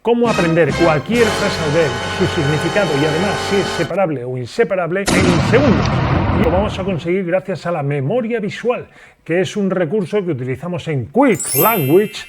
cómo aprender cualquier frase al ver, su significado y además si es separable o inseparable en segundos. Y lo vamos a conseguir gracias a la memoria visual, que es un recurso que utilizamos en Quick Language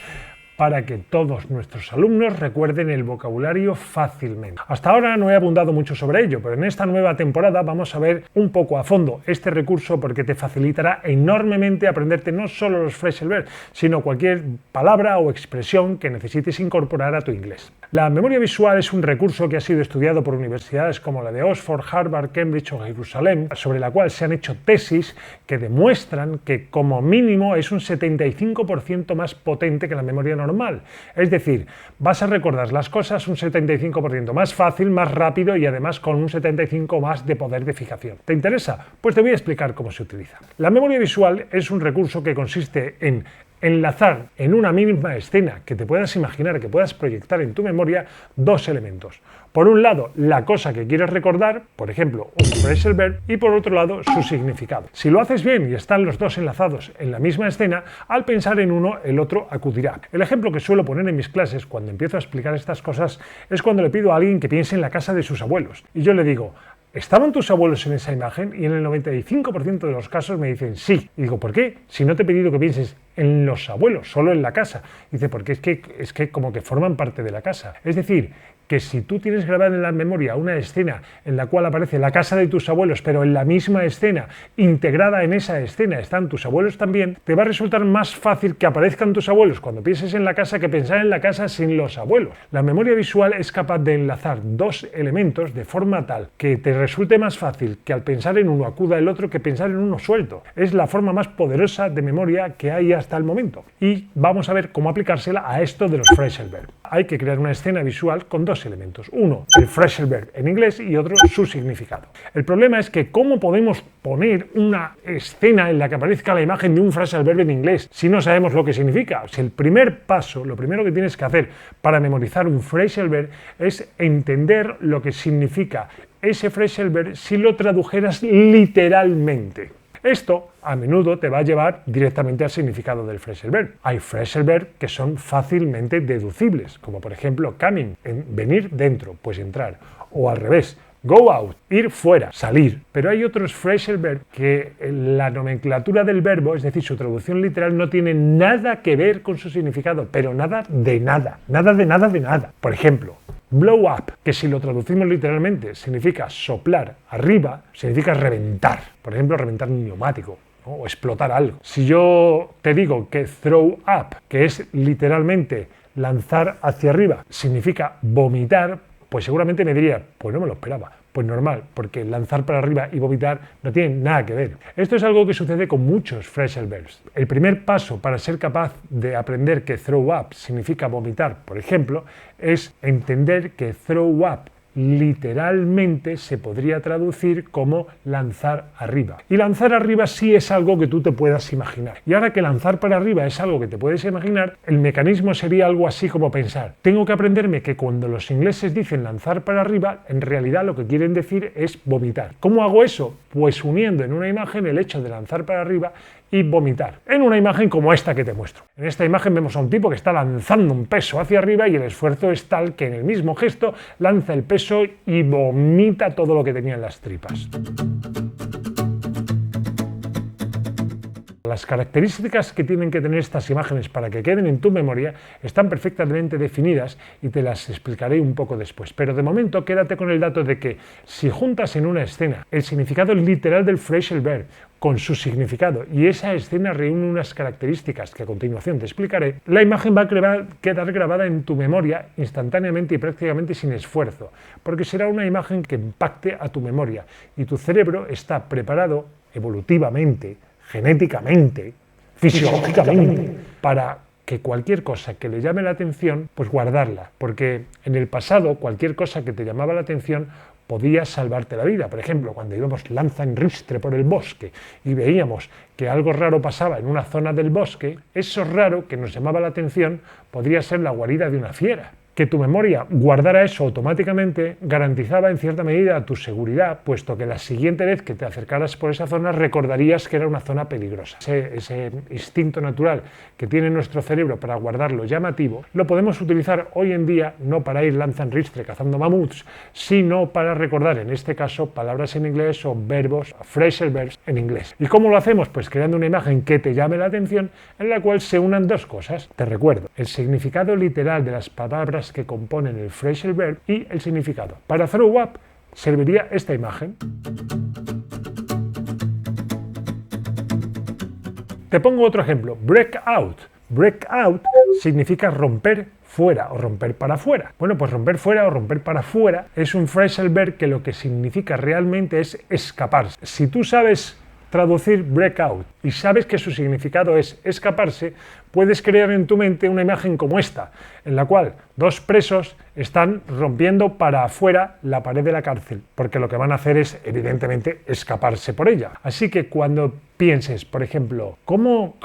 para que todos nuestros alumnos recuerden el vocabulario fácilmente. Hasta ahora no he abundado mucho sobre ello, pero en esta nueva temporada vamos a ver un poco a fondo este recurso porque te facilitará enormemente aprenderte no solo los phrasal verbs, sino cualquier palabra o expresión que necesites incorporar a tu inglés. La memoria visual es un recurso que ha sido estudiado por universidades como la de Oxford, Harvard, Cambridge o Jerusalén, sobre la cual se han hecho tesis que demuestran que como mínimo es un 75% más potente que la memoria normal. Es decir, vas a recordar las cosas un 75% más fácil, más rápido y además con un 75% más de poder de fijación. ¿Te interesa? Pues te voy a explicar cómo se utiliza. La memoria visual es un recurso que consiste en enlazar en una misma escena que te puedas imaginar, que puedas proyectar en tu memoria, dos elementos. Por un lado, la cosa que quieres recordar, por ejemplo, un phrasal verb, y por otro lado, su significado. Si lo haces bien y están los dos enlazados en la misma escena, al pensar en uno, el otro acudirá. El ejemplo que suelo poner en mis clases cuando empiezo a explicar estas cosas es cuando le pido a alguien que piense en la casa de sus abuelos. Y yo le digo, ¿estaban tus abuelos en esa imagen? Y en el 95% de los casos me dicen sí. Y digo, ¿por qué? Si no te he pedido que pienses en los abuelos, solo en la casa. Dice, porque es que como que forman parte de la casa. Es decir, que si tú tienes grabada en la memoria una escena en la cual aparece la casa de tus abuelos, pero en la misma escena, integrada en esa escena, están tus abuelos también, te va a resultar más fácil que aparezcan tus abuelos cuando pienses en la casa que pensar en la casa sin los abuelos. La memoria visual es capaz de enlazar dos elementos de forma tal que te resulte más fácil que al pensar en uno acuda el otro que pensar en uno suelto. Es la forma más poderosa de memoria que hay hasta el momento. Y vamos a ver cómo aplicársela a esto de los phrasal verbs. Hay que crear una escena visual con dos elementos. Uno, el phrasal verb en inglés y otro, su significado. El problema es que ¿cómo podemos poner una escena en la que aparezca la imagen de un phrasal verb en inglés si no sabemos lo que significa? O sea, el primer paso, lo primero que tienes que hacer para memorizar un phrasal verb es entender lo que significa ese phrasal verb si lo tradujeras literalmente. Esto a menudo te va a llevar directamente al significado del phrasal verb. Hay phrasal verb que son fácilmente deducibles, como por ejemplo coming, venir dentro, pues entrar, o al revés, go out, ir fuera, salir. Pero hay otros phrasal verb que la nomenclatura del verbo, es decir, su traducción literal, no tiene nada que ver con su significado, pero nada de nada, nada de nada de nada. Por ejemplo, blow up, que si lo traducimos literalmente significa soplar arriba, significa reventar. Por ejemplo, reventar un neumático, ¿no? O explotar algo. Si yo te digo que throw up, que es literalmente lanzar hacia arriba, significa vomitar, pues seguramente me diría, pues no me lo esperaba. Pues normal, porque lanzar para arriba y vomitar no tienen nada que ver. Esto es algo que sucede con muchos phrasal verbs. El primer paso para ser capaz de aprender que throw up significa vomitar, por ejemplo, es entender que throw up literalmente se podría traducir como lanzar arriba. Y lanzar arriba sí es algo que tú te puedas imaginar. Y ahora que lanzar para arriba es algo que te puedes imaginar, el mecanismo sería algo así como pensar, tengo que aprenderme que cuando los ingleses dicen lanzar para arriba, en realidad lo que quieren decir es vomitar. ¿Cómo hago eso? Pues uniendo en una imagen el hecho de lanzar para arriba y vomitar. En una imagen como esta que te muestro. En esta imagen vemos a un tipo que está lanzando un peso hacia arriba y el esfuerzo es tal que en el mismo gesto lanza el peso y vomita todo lo que tenía en las tripas. Las características que tienen que tener estas imágenes para que queden en tu memoria están perfectamente definidas y te las explicaré un poco después. Pero de momento quédate con el dato de que si juntas en una escena el significado literal del phrasal verb con su significado y esa escena reúne unas características que a continuación te explicaré, la imagen va a quedar grabada en tu memoria instantáneamente y prácticamente sin esfuerzo, porque será una imagen que impacte a tu memoria y tu cerebro está preparado evolutivamente, genéticamente, fisiológicamente, para que cualquier cosa que le llame la atención, pues guardarla, porque en el pasado cualquier cosa que te llamaba la atención podía salvarte la vida. Por ejemplo, cuando íbamos lanza en ristre por el bosque y veíamos que algo raro pasaba en una zona del bosque, eso raro que nos llamaba la atención podría ser la guarida de una fiera. Que tu memoria guardara eso automáticamente garantizaba en cierta medida tu seguridad, puesto que la siguiente vez que te acercaras por esa zona recordarías que era una zona peligrosa. Ese instinto natural que tiene nuestro cerebro para guardar lo llamativo, lo podemos utilizar hoy en día no para ir lanzan-ristre cazando mamuts, sino para recordar, en este caso, palabras en inglés o verbos, phrasal verbs en inglés. ¿Y cómo lo hacemos? Pues creando una imagen que te llame la atención, en la cual se unan dos cosas. Te recuerdo, el significado literal de las palabras que componen el phrasal verb y el significado. Para throw up serviría esta imagen. Te pongo otro ejemplo, break out. Break out significa romper fuera o romper para afuera. Bueno, pues romper fuera o romper para afuera es un phrasal verb que lo que significa realmente es escaparse. Si tú sabes traducir breakout y sabes que su significado es escaparse, puedes crear en tu mente una imagen como esta, en la cual dos presos están rompiendo para afuera la pared de la cárcel, porque lo que van a hacer es, evidentemente, escaparse por ella. Así que cuando pienses, por ejemplo,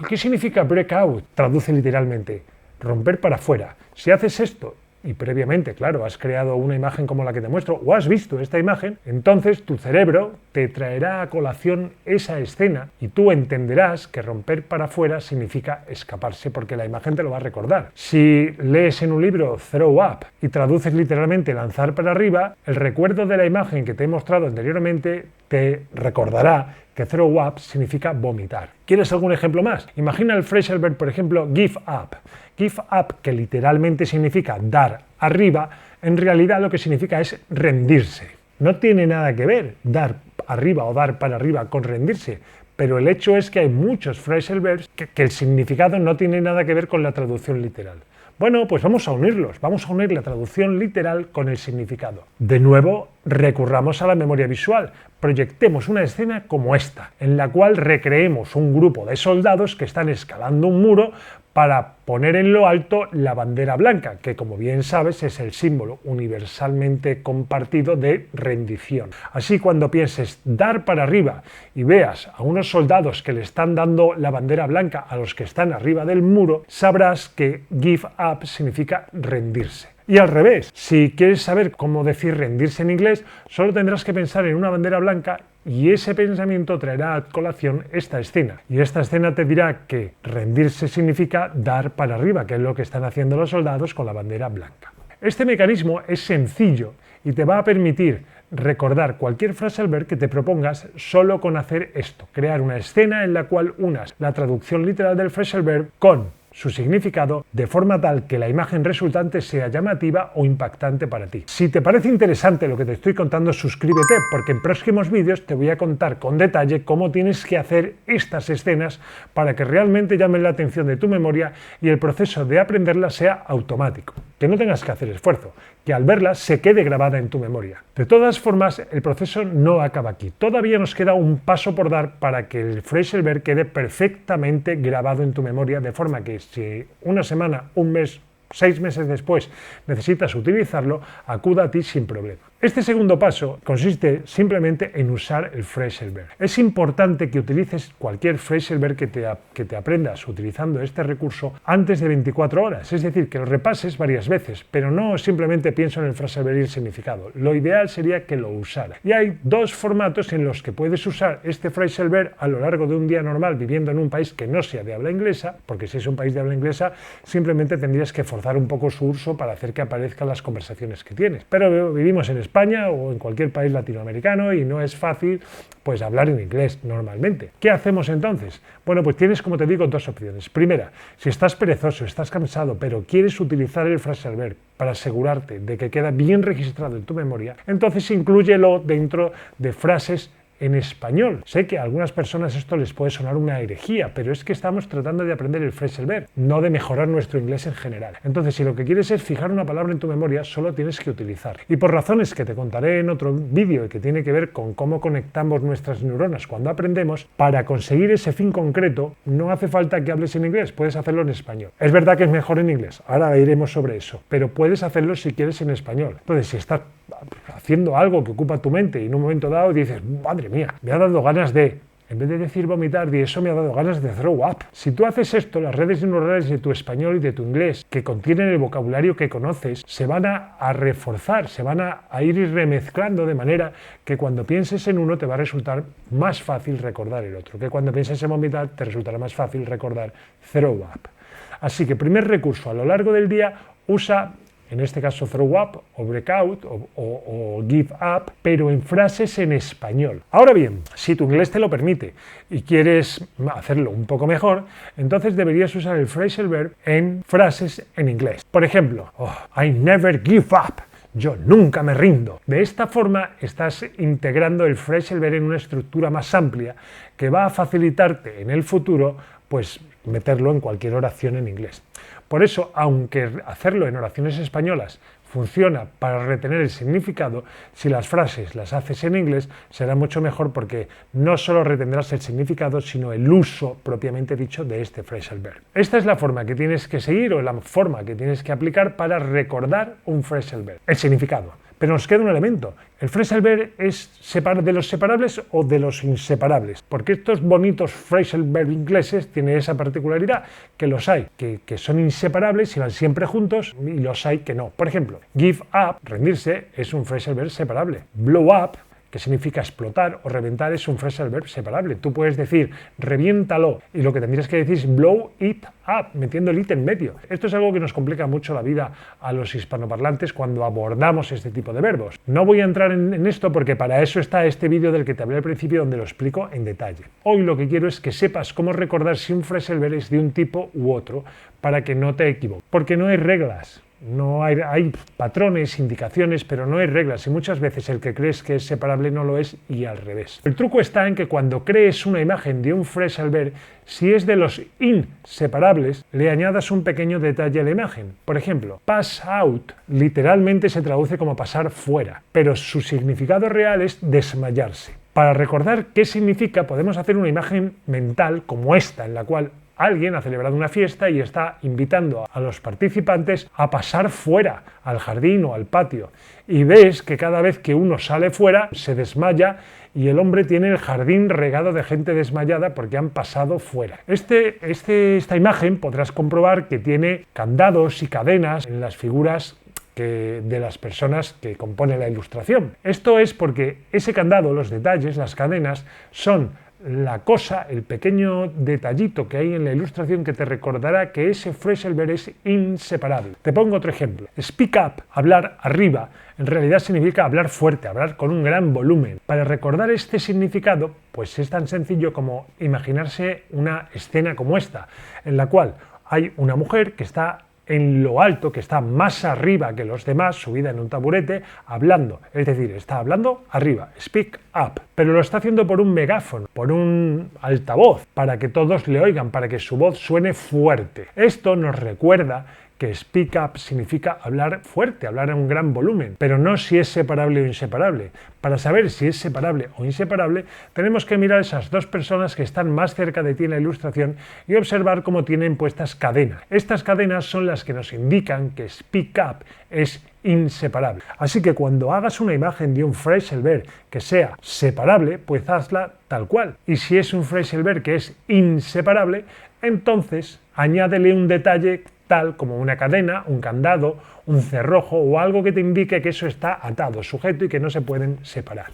¿qué significa breakout? Traduce literalmente, romper para afuera. Si haces esto y previamente, claro, has creado una imagen como la que te muestro o has visto esta imagen, entonces tu cerebro te traerá a colación esa escena y tú entenderás que romper para afuera significa escaparse, porque la imagen te lo va a recordar. Si lees en un libro throw up y traduces literalmente lanzar para arriba, el recuerdo de la imagen que te he mostrado anteriormente te recordará que throw up significa vomitar. ¿Quieres algún ejemplo más? Imagina el phrasal verb, por ejemplo, give up. Give up, que literalmente significa dar arriba, en realidad lo que significa es rendirse. No tiene nada que ver dar arriba o dar para arriba con rendirse, pero el hecho es que hay muchos phrasal verbs que el significado no tiene nada que ver con la traducción literal. Bueno, pues vamos a unirlos, vamos a unir la traducción literal con el significado. De nuevo, recurramos a la memoria visual. Proyectemos una escena como esta, en la cual recreemos un grupo de soldados que están escalando un muro para poner en lo alto la bandera blanca, que como bien sabes es el símbolo universalmente compartido de rendición. Así, cuando pienses dar para arriba y veas a unos soldados que le están dando la bandera blanca a los que están arriba del muro, sabrás que give up significa rendirse. Y al revés, si quieres saber cómo decir rendirse en inglés, solo tendrás que pensar en una bandera blanca y ese pensamiento traerá a colación esta escena. Y esta escena te dirá que rendirse significa dar para arriba, que es lo que están haciendo los soldados con la bandera blanca. Este mecanismo es sencillo y te va a permitir recordar cualquier phrasal verb que te propongas solo con hacer esto, crear una escena en la cual unas la traducción literal del phrasal verb con su significado de forma tal que la imagen resultante sea llamativa o impactante para ti. Si te parece interesante lo que te estoy contando, suscríbete, porque en próximos vídeos te voy a contar con detalle cómo tienes que hacer estas escenas para que realmente llamen la atención de tu memoria y el proceso de aprenderlas sea automático, que no tengas que hacer esfuerzo, que al verlas se quede grabada en tu memoria. De todas formas, el proceso no acaba aquí. Todavía nos queda un paso por dar para que el phrasal verb quede perfectamente grabado en tu memoria, de forma que si una semana, un mes, 6 meses después necesitas utilizarlo, acuda a ti sin problema. Este segundo paso consiste simplemente en usar el phrasal verb. Es importante que utilices cualquier phrasal verb que te aprendas utilizando este recurso antes de 24 horas, es decir, que lo repases varias veces, pero no simplemente pienso en el phrasal verb y el significado. Lo ideal sería que lo usaras. Y hay dos formatos en los que puedes usar este phrasal verb a lo largo de un día normal viviendo en un país que no sea de habla inglesa, porque si es un país de habla inglesa simplemente tendrías que forzar un poco su uso para hacer que aparezcan las conversaciones que tienes. Pero vivimos en España o en cualquier país latinoamericano y no es fácil pues hablar en inglés normalmente. ¿Qué hacemos entonces? Bueno, pues tienes, como te digo, dos opciones. Primera, si estás perezoso, estás cansado, pero quieres utilizar el phrasal verb para asegurarte de que queda bien registrado en tu memoria, entonces inclúyelo dentro de frases en español. Sé que a algunas personas esto les puede sonar una herejía, pero es que estamos tratando de aprender el phrasal verb, no de mejorar nuestro inglés en general. Entonces, si lo que quieres es fijar una palabra en tu memoria, solo tienes que utilizar. Y por razones que te contaré en otro vídeo y que tiene que ver con cómo conectamos nuestras neuronas cuando aprendemos, para conseguir ese fin concreto no hace falta que hables en inglés, puedes hacerlo en español. Es verdad que es mejor en inglés, ahora iremos sobre eso, pero puedes hacerlo si quieres en español. Entonces, si estás haciendo algo que ocupa tu mente y en un momento dado dices, madre mía, me ha dado ganas de en vez de decir vomitar, di eso me ha dado ganas de throw up. Si tú haces esto, las redes neuronales de tu español y de tu inglés, que contienen el vocabulario que conoces, se van a reforzar, se van a ir remezclando de manera que cuando pienses en uno te va a resultar más fácil recordar el otro, que cuando pienses en vomitar te resultará más fácil recordar throw up. Así que primer recurso, a lo largo del día usa, en este caso throw up o breakout o give up, pero en frases en español. Ahora bien, si tu inglés te lo permite y quieres hacerlo un poco mejor, entonces deberías usar el phrasal verb en frases en inglés. Por ejemplo, I never give up. Yo nunca me rindo. De esta forma estás integrando el phrasal verb en una estructura más amplia que va a facilitarte en el futuro pues meterlo en cualquier oración en inglés. Por eso, aunque hacerlo en oraciones españolas funciona para retener el significado, si las frases las haces en inglés será mucho mejor porque no solo retendrás el significado, sino el uso propiamente dicho de este phrasal verb. Esta es la forma que tienes que seguir o la forma que tienes que aplicar para recordar un phrasal verb, el significado. Pero nos queda un elemento. ¿El phrasal verb es de los separables o de los inseparables? Porque estos bonitos phrasal verb ingleses tienen esa particularidad, que los hay que son inseparables y van siempre juntos, y los hay que no. Por ejemplo, give up, rendirse, es un phrasal verb separable. Blow up, que significa explotar o reventar, es un phrasal verb separable. Tú puedes decir reviéntalo y lo que tendrías que decir es blow it up, metiendo el it en medio. Esto es algo que nos complica mucho la vida a los hispanoparlantes cuando abordamos este tipo de verbos. No voy a entrar en esto porque para eso está este vídeo del que te hablé al principio donde lo explico en detalle. Hoy lo que quiero es que sepas cómo recordar si un phrasal verb es de un tipo u otro para que no te equivoques. Porque no hay reglas. No hay patrones, indicaciones, pero no hay reglas y muchas veces el que crees que es separable no lo es y al revés. El truco está en que cuando crees una imagen de un phrasal verb, si es de los inseparables, le añadas un pequeño detalle a la imagen. Por ejemplo, pass out literalmente se traduce como pasar fuera, pero su significado real es desmayarse. Para recordar qué significa podemos hacer una imagen mental como esta, en la cual alguien ha celebrado una fiesta y está invitando a los participantes a pasar fuera, al jardín o al patio. Y ves que cada vez que uno sale fuera, se desmaya y el hombre tiene el jardín regado de gente desmayada porque han pasado fuera. Esta imagen podrás comprobar que tiene candados y cadenas en las figuras de las personas que componen la ilustración. Esto es porque ese candado, los detalles, las cadenas, son la cosa, el pequeño detallito que hay en la ilustración que te recordará que ese phrasal verb es inseparable. Te pongo otro ejemplo. Speak up, hablar arriba, en realidad significa hablar fuerte, hablar con un gran volumen. Para recordar este significado, pues es tan sencillo como imaginarse una escena como esta, en la cual hay una mujer que está en lo alto, que está más arriba que los demás, subida en un taburete, hablando. Es decir, está hablando arriba, speak up. Pero lo está haciendo por un megáfono, por un altavoz, para que todos le oigan, para que su voz suene fuerte. Esto nos recuerda que speak up significa hablar fuerte, hablar en un gran volumen, pero no si es separable o inseparable. Para saber si es separable o inseparable, tenemos que mirar esas dos personas que están más cerca de ti en la ilustración y observar cómo tienen puestas cadenas. Estas cadenas son las que nos indican que speak up es inseparable. Así que cuando hagas una imagen de un phrasal verb que sea separable, pues hazla tal cual. Y si es un phrasal verb que es inseparable, entonces añádele un detalle tal como una cadena, un candado, un cerrojo o algo que te indique que eso está atado, sujeto y que no se pueden separar.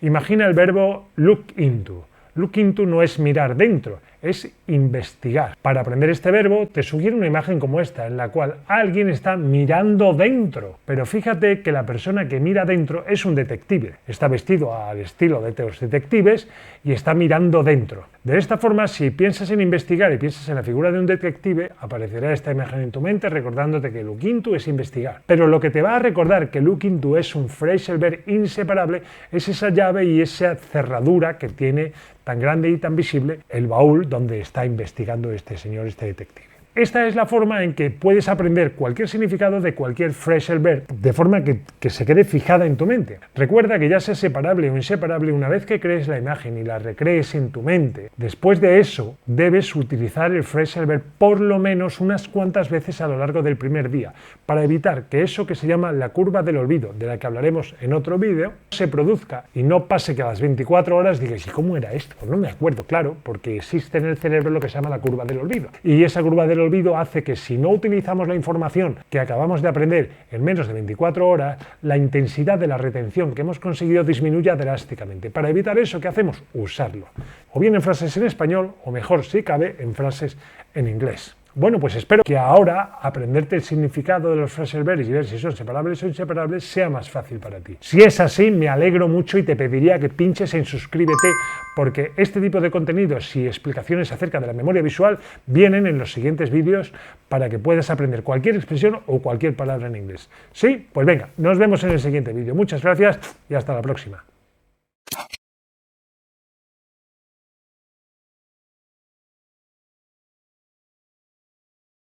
Imagina el verbo look into. Look into no es mirar dentro, es investigar. Para aprender este verbo te sugiero una imagen como esta, en la cual alguien está mirando dentro. Pero fíjate que la persona que mira dentro es un detective. Está vestido al estilo de los detectives y está mirando dentro. De esta forma, si piensas en investigar y piensas en la figura de un detective, aparecerá esta imagen en tu mente recordándote que look into es investigar. Pero lo que te va a recordar que look into es un phrasal verb inseparable es esa llave y esa cerradura que tiene tan grande y tan visible el baúl donde está investigando este señor, este detective. Esta es la forma en que puedes aprender cualquier significado de cualquier phrasal verb, de forma que se quede fijada en tu mente. Recuerda que ya sea separable o inseparable, una vez que crees la imagen y la recrees en tu mente, después de eso debes utilizar el phrasal verb por lo menos unas cuantas veces a lo largo del primer día, para evitar que eso que se llama la curva del olvido, de la que hablaremos en otro vídeo, se produzca y no pase que a las 24 horas digas, ¿y cómo era esto? Pues no me acuerdo, claro, porque existe en el cerebro lo que se llama la curva del olvido. Y esa curva del olvido hace que si no utilizamos la información que acabamos de aprender en menos de 24 horas, la intensidad de la retención que hemos conseguido disminuya drásticamente. Para evitar eso, ¿qué hacemos? Usarlo. O bien en frases en español, o mejor, si cabe, en frases en inglés. Bueno, pues espero que ahora aprenderte el significado de los phrasal verbs y ver si son separables o inseparables sea más fácil para ti. Si es así, me alegro mucho y te pediría que pinches en suscríbete, porque este tipo de contenidos y explicaciones acerca de la memoria visual vienen en los siguientes vídeos para que puedas aprender cualquier expresión o cualquier palabra en inglés. ¿Sí? Pues venga, nos vemos en el siguiente vídeo. Muchas gracias y hasta la próxima.